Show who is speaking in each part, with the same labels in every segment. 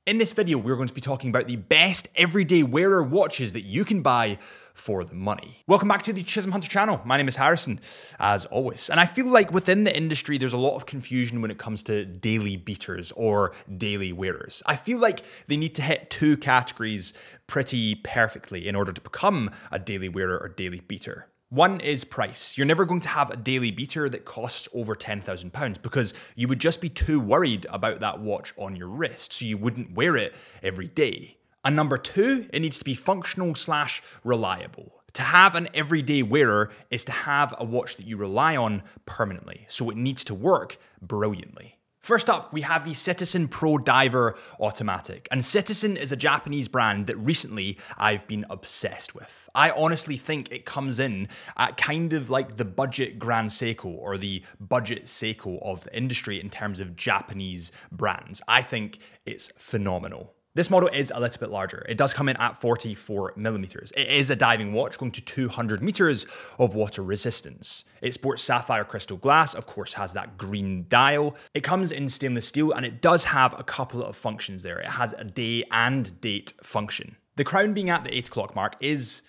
Speaker 1: In this video, we're going to be talking about the best everyday wearer watches that you can buy for the money. Welcome back to the Chisholm Hunter channel. My name is Harrison, as always. And I feel like within the industry, there's a lot of confusion when it comes to daily beaters or daily wearers. I feel like they need to hit two categories pretty perfectly in order to become a daily wearer or daily beater. One is price. You're never going to have a daily beater that costs over £10,000 because you would just be too worried about that watch on your wrist, so you wouldn't wear it every day. And number two, it needs to be functional / reliable. To have an everyday wearer is to have a watch that you rely on permanently, so it needs to work brilliantly. First up, we have the Citizen Pro Diver Automatic. And Citizen is a Japanese brand that recently I've been obsessed with. I honestly think it comes in at kind of like the budget Grand Seiko or the budget Seiko of the industry in terms of Japanese brands. I think it's phenomenal. This model is a little bit larger. It does come in at 44mm. It is a diving watch going to 200 meters of water resistance. It sports sapphire crystal glass, of course has that green dial. It comes in stainless steel and it does have a couple of functions there. It has a day and date function. The crown being at the 8 o'clock mark is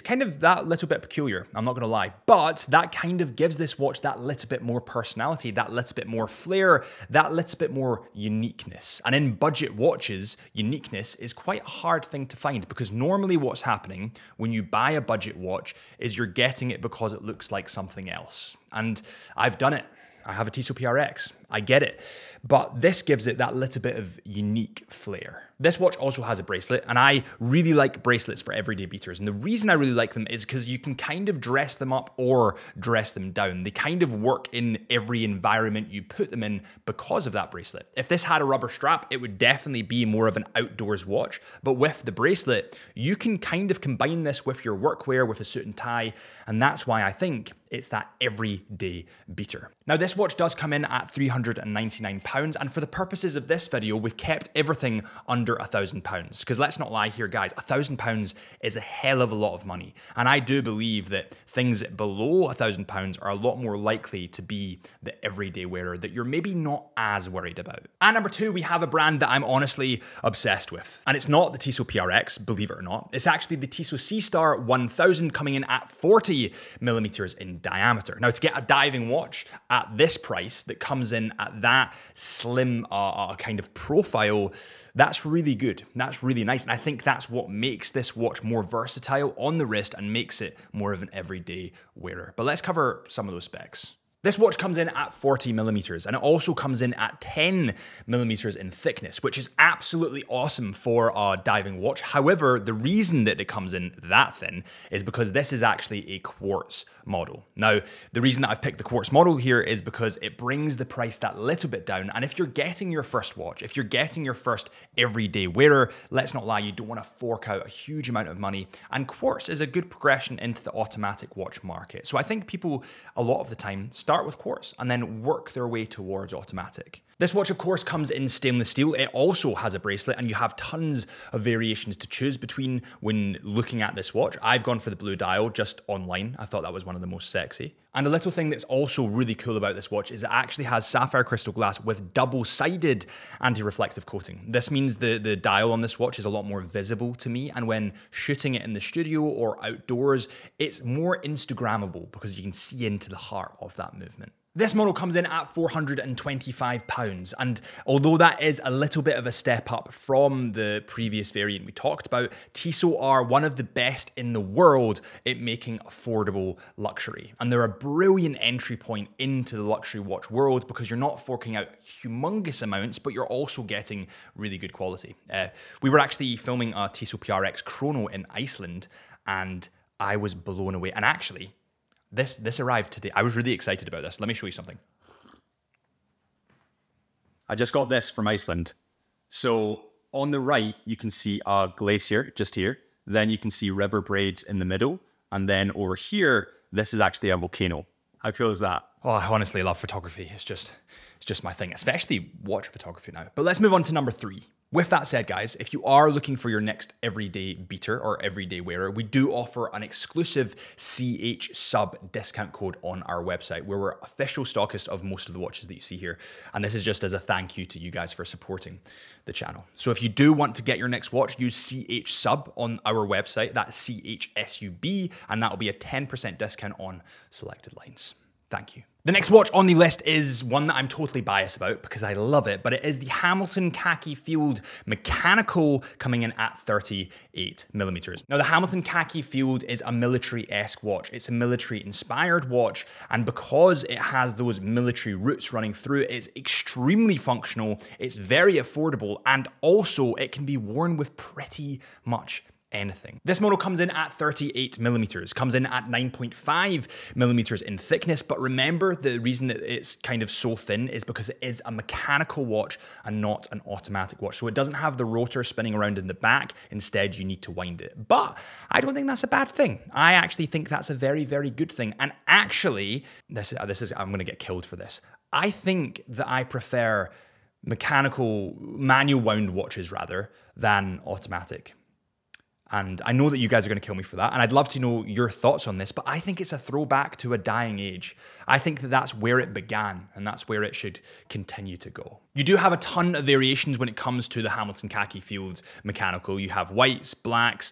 Speaker 1: kind of that little bit peculiar, I'm not gonna lie, but that kind of gives this watch that little bit more personality, that little bit more flair, that little bit more uniqueness. And in budget watches, uniqueness is quite a hard thing to find because normally what's happening when you buy a budget watch is you're getting it because it looks like something else. And I've done it. I have a Tissot PRX, I get it, but this gives it that little bit of unique flair. This watch also has a bracelet, and I really like bracelets for everyday beaters. And the reason I really like them is because you can kind of dress them up or dress them down. They kind of work in every environment you put them in because of that bracelet. If this had a rubber strap, it would definitely be more of an outdoors watch, but with the bracelet, you can kind of combine this with your workwear, with a suit and tie, and that's why I think it's that everyday beater. Now, this watch does come in at £399, and for the purposes of this video, we've kept everything under £1,000. Because let's not lie here, guys, £1,000 is a hell of a lot of money. And I do believe that things below £1,000 are a lot more likely to be the everyday wearer that you're maybe not as worried about. And number two, we have a brand that I'm honestly obsessed with. And it's not the Tissot PRX, believe it or not. It's actually the Tissot Seastar 1000 coming in at 40mm in diameter. Now, to get a diving watch at this price that comes in at that slim kind of profile, that's really good. That's really nice. And I think that's what makes this watch more versatile on the wrist and makes it more of an everyday wearer. But let's cover some of those specs. This watch comes in at 40mm and it also comes in at 10mm in thickness, which is absolutely awesome for a diving watch. However, the reason that it comes in that thin is because this is actually a quartz model. Now, the reason that I've picked the quartz model here is because it brings the price that little bit down. And if you're getting your first watch, if you're getting your first everyday wearer, let's not lie, you don't want to fork out a huge amount of money. And quartz is a good progression into the automatic watch market. So I think people a lot of the time start with quartz and then work their way towards automatic. This watch, of course, comes in stainless steel. It also has a bracelet, and you have tons of variations to choose between when looking at this watch. I've gone for the blue dial just online. I thought that was one of the most sexy. And a little thing that's also really cool about this watch is it actually has sapphire crystal glass with double-sided anti-reflective coating. This means the dial on this watch is a lot more visible to me, and when shooting it in the studio or outdoors, it's more Instagrammable because you can see into the heart of that movement. This model comes in at £425, and although that is a little bit of a step up from the previous variant we talked about, Tissot are one of the best in the world at making affordable luxury. And they're a brilliant entry point into the luxury watch world because you're not forking out humongous amounts, but you're also getting really good quality. We were actually filming a Tissot PRX Chrono in Iceland, and I was blown away. And actually, This arrived today. I was really excited about this. Let me show you something.
Speaker 2: I just got this from Iceland. So on the right, you can see a glacier just here. Then you can see river braids in the middle. And then over here, this is actually a volcano. How cool is that?
Speaker 1: Oh, I honestly love photography. It's just my thing, especially watch photography now. But let's move on to number three. With that said, guys, if you are looking for your next everyday beater or everyday wearer, we do offer an exclusive CH sub discount code on our website, where we're official stockist of most of the watches that you see here. And this is just as a thank you to you guys for supporting the channel. So if you do want to get your next watch, use CH sub on our website. That's CHSUB, and that will be a 10% discount on selected lines. Thank you. The next watch on the list is one that I'm totally biased about because I love it, but it is the Hamilton Khaki Field Mechanical, coming in at 38 millimeters. Now, the Hamilton Khaki Field is a military-esque watch. It's a military-inspired watch, and because it has those military roots running through it, it's extremely functional, it's very affordable, and also it can be worn with pretty much anything. This model comes in at 38 millimeters, comes in at 9.5 millimeters in thickness, but remember, the reason that it's kind of so thin is because it is a mechanical watch and not an automatic watch. So it doesn't have the rotor spinning around in the back. Instead, you need to wind it. But I don't think that's a bad thing. I actually think that's a very, very good thing. And actually, this is I'm going to get killed for this. I think that I prefer manual wound watches rather than automatic. And I know that you guys are going to kill me for that, and I'd love to know your thoughts on this, but I think it's a throwback to a dying age. I think that that's where it began, and that's where it should continue to go. You do have a ton of variations when it comes to the Hamilton Khaki Field Mechanical. You have whites, blacks,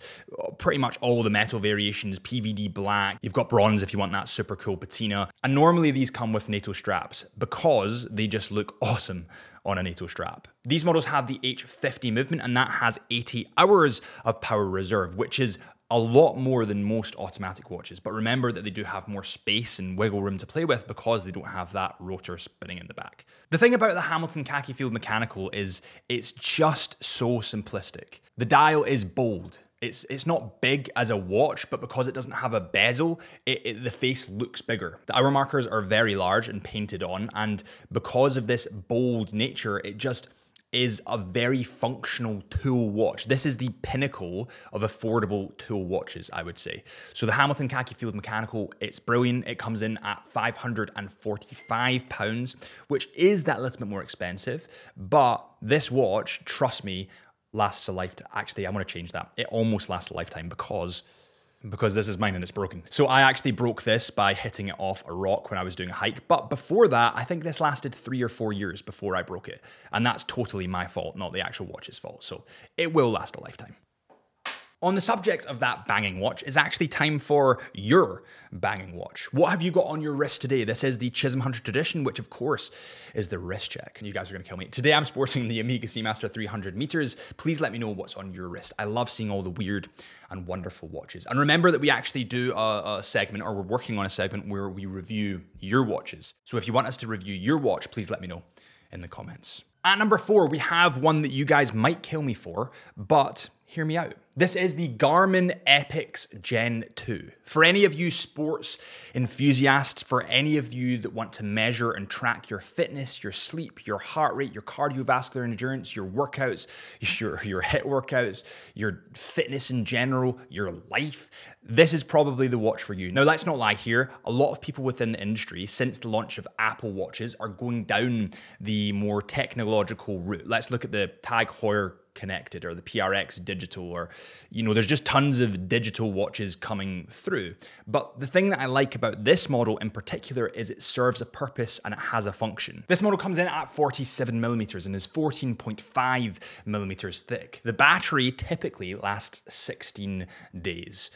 Speaker 1: pretty much all the metal variations, PVD black. You've got bronze if you want that super cool patina. And normally these come with NATO straps because they just look awesome on a NATO strap. These models have the H50 movement, and that has 80 hours of power reserve, which is a lot more than most automatic watches. But remember that they do have more space and wiggle room to play with because they don't have that rotor spinning in the back. The thing about the Hamilton Khaki Field Mechanical is it's just so simplistic. The dial is bold. It's not big as a watch, but because it doesn't have a bezel, the face looks bigger. The hour markers are very large and painted on, and because of this bold nature, it just is a very functional tool watch. This is the pinnacle of affordable tool watches, I would say. So the Hamilton Khaki Field Mechanical, it's brilliant. It comes in at £545, which is that little bit more expensive, but this watch, trust me, lasts a lifetime. Actually, I want to change that. It almost lasts a lifetime because this is mine and it's broken. So I actually broke this by hitting it off a rock when I was doing a hike. But before that, I think this lasted 3 or 4 years before I broke it. And that's totally my fault, not the actual watch's fault. So it will last a lifetime. On the subject of that banging watch, it's actually time for your banging watch. What have you got on your wrist today? This is the Chisholm Hunter Tradition, which of course is the wrist check. You guys are gonna kill me. Today I'm sporting the Omega Seamaster 300 meters. Please let me know what's on your wrist. I love seeing all the weird and wonderful watches. And remember that we actually do a segment, or we're working on a segment where we review your watches. So if you want us to review your watch, please let me know in the comments. At number 4, we have one that you guys might kill me for, but hear me out. This is the Garmin Epix Gen 2. For any of you sports enthusiasts, for any of you that want to measure and track your fitness, your sleep, your heart rate, your cardiovascular endurance, your workouts, your HIIT workouts, your fitness in general, your life, this is probably the watch for you. Now, let's not lie here. A lot of people within the industry, since the launch of Apple Watches, are going down the more technological route. Let's look at the Tag Heuer Connected or the PRX Digital, or, you know, there's just tons of digital watches coming through. But the thing that I like about this model in particular is it serves a purpose and it has a function. This model comes in at 47 millimeters and is 14.5 millimeters thick. The battery typically lasts 16 days,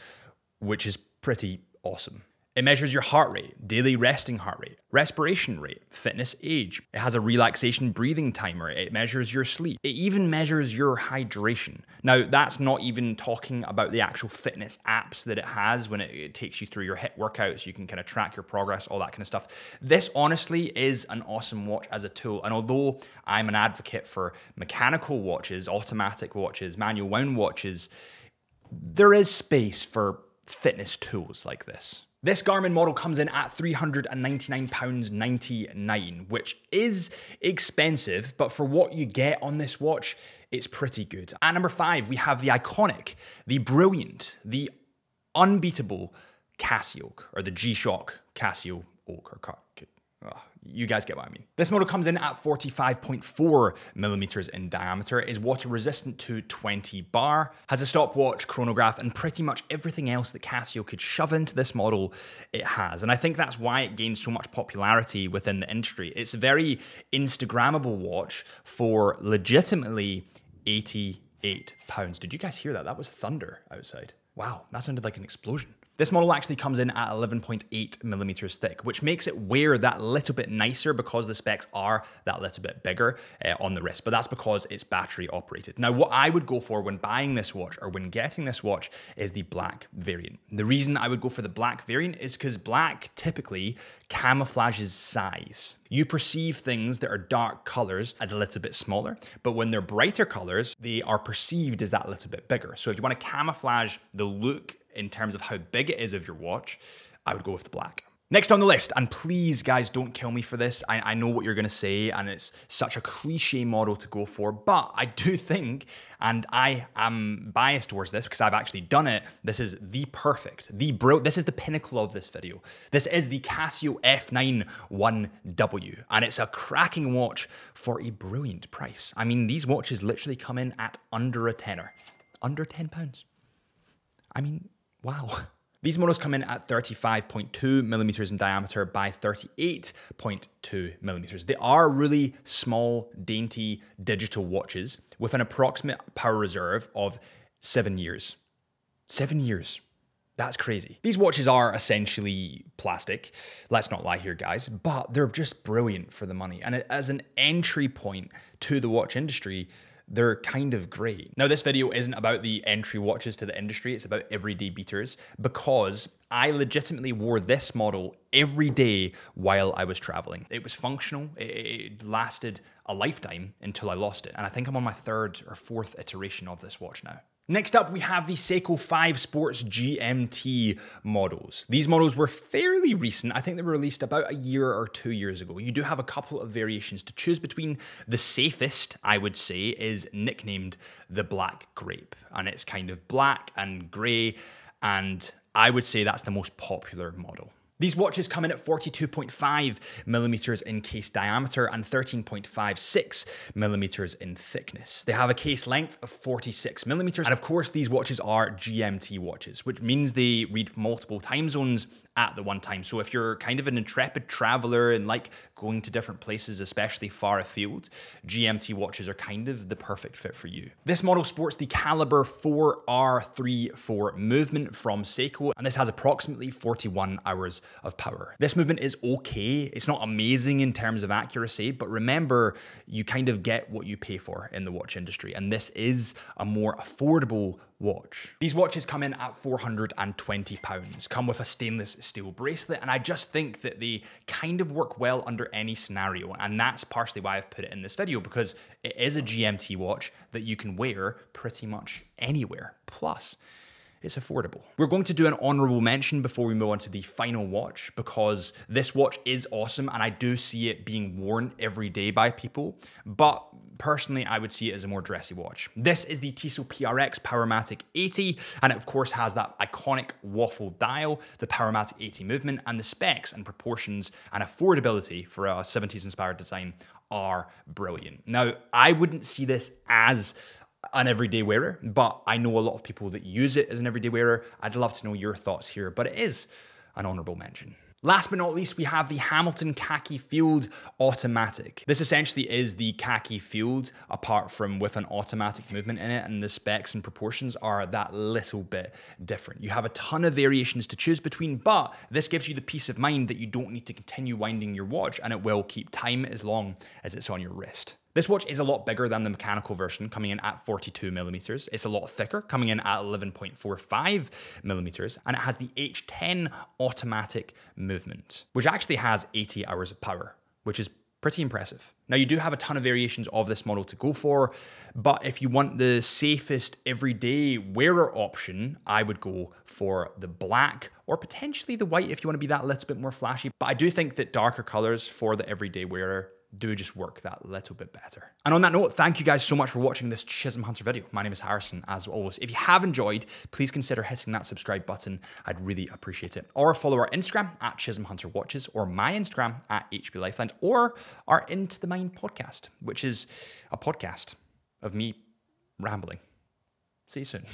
Speaker 1: which is pretty awesome. It measures your heart rate, daily resting heart rate, respiration rate, fitness age. It has a relaxation breathing timer. It measures your sleep. It even measures your hydration. Now, that's not even talking about the actual fitness apps that it has when it takes you through your HIIT workouts. You can kind of track your progress, all that kind of stuff. This honestly is an awesome watch as a tool. And although I'm an advocate for mechanical watches, automatic watches, manual wound watches, there is space for fitness tools like this. This Garmin model comes in at £399.99, which is expensive, but for what you get on this watch, it's pretty good. At number 5, we have the iconic, the brilliant, the unbeatable Casio, or the G-Shock Casio Oak, or You guys get what I mean. This model comes in at 45.4 millimeters in diameter, is water resistant to 20 bar, has a stopwatch, chronograph, and pretty much everything else that Casio could shove into this model, it has. And I think that's why it gains so much popularity within the industry. It's a very Instagrammable watch for legitimately £88. Did you guys hear that? That was thunder outside. Wow, that sounded like an explosion. This model actually comes in at 11.8 millimeters thick, which makes it wear that little bit nicer because the specs are that little bit bigger on the wrist, but that's because it's battery operated. Now, what I would go for when buying this watch or when getting this watch is the black variant. The reason I would go for the black variant is because black typically camouflages size. You perceive things that are dark colors as a little bit smaller, but when they're brighter colors, they are perceived as that little bit bigger. So if you want to camouflage the look in terms of how big it is of your watch, I would go with the black. Next on the list, and please guys don't kill me for this, I know what you're gonna say and it's such a cliche model to go for, but I do think, and I am biased towards this because I've actually done it, this is the perfect, this is the pinnacle of this video. This is the Casio F9 1W, and it's a cracking watch for a brilliant price. I mean, these watches literally come in at under a tenner, under £10. I mean, wow. These models come in at 35.2 millimeters in diameter by 38.2 millimeters. They are really small, dainty digital watches with an approximate power reserve of 7 years. 7 years. That's crazy. These watches are essentially plastic, let's not lie here guys, but they're just brilliant for the money. And as an entry point to the watch industry, they're kind of great. Now, this video isn't about the entry watches to the industry, it's about everyday beaters, because I legitimately wore this model every day while I was traveling. It was functional, it lasted a lifetime until I lost it. And I think I'm on my 3rd or 4th iteration of this watch now. Next up, we have the Seiko 5 Sports GMT models. These models were fairly recent. I think they were released about a year or 2 years ago. You do have a couple of variations to choose between. The safest, I would say, is nicknamed the Black Grape. And it's kind of black and grey, and I would say that's the most popular model. These watches come in at 42.5 millimeters in case diameter and 13.56 millimeters in thickness. They have a case length of 46 millimeters. And of course, these watches are GMT watches, which means they read multiple time zones at the one time. So if you're kind of an intrepid traveler and like going to different places, especially far afield, GMT watches are kind of the perfect fit for you. This model sports the Caliber 4R34 movement from Seiko, and this has approximately 41 hours of power. This movement is okay. It's not amazing in terms of accuracy, but remember, you kind of get what you pay for in the watch industry, and this is a more affordable watch. These watches come in at £420, come with a stainless steel bracelet, and I just think that they kind of work well under any scenario, and that's partially why I've put it in this video, because it is a GMT watch that you can wear pretty much anywhere. Plus, it's affordable. We're going to do an honorable mention before we move on to the final watch, because this watch is awesome and I do see it being worn every day by people, but personally I would see it as a more dressy watch. This is the Tissot PRX Powermatic 80, and it of course has that iconic waffle dial, the Powermatic 80 movement, and the specs and proportions and affordability for a 70s inspired design are brilliant. Now, I wouldn't see this as an everyday wearer, but I know a lot of people that use it as an everyday wearer. I'd love to know your thoughts here, but it is an honorable mention. Last but not least, we have the Hamilton Khaki Field Automatic. This essentially is the Khaki Field, apart from with an automatic movement in it, and the specs and proportions are that little bit different. You have a ton of variations to choose between, but this gives you the peace of mind that you don't need to continue winding your watch, and it will keep time as long as it's on your wrist. This watch is a lot bigger than the mechanical version, coming in at 42 millimeters. It's a lot thicker, coming in at 11.45 millimeters, and it has the H10 automatic movement, which actually has 80 hours of power, which is pretty impressive. Now, you do have a ton of variations of this model to go for, but if you want the safest everyday wearer option, I would go for the black or potentially the white if you want to be that little bit more flashy. But I do think that darker colors for the everyday wearer do just work that little bit better. And on that note, thank you guys so much for watching this Chisholm Hunter video. My name is Harrison, as always. If you have enjoyed, please consider hitting that subscribe button. I'd really appreciate it. Or follow our Instagram at Chisholm Hunter Watches, or my Instagram at HB Lifeline, or our Into the Mind podcast, which is a podcast of me rambling. See you soon.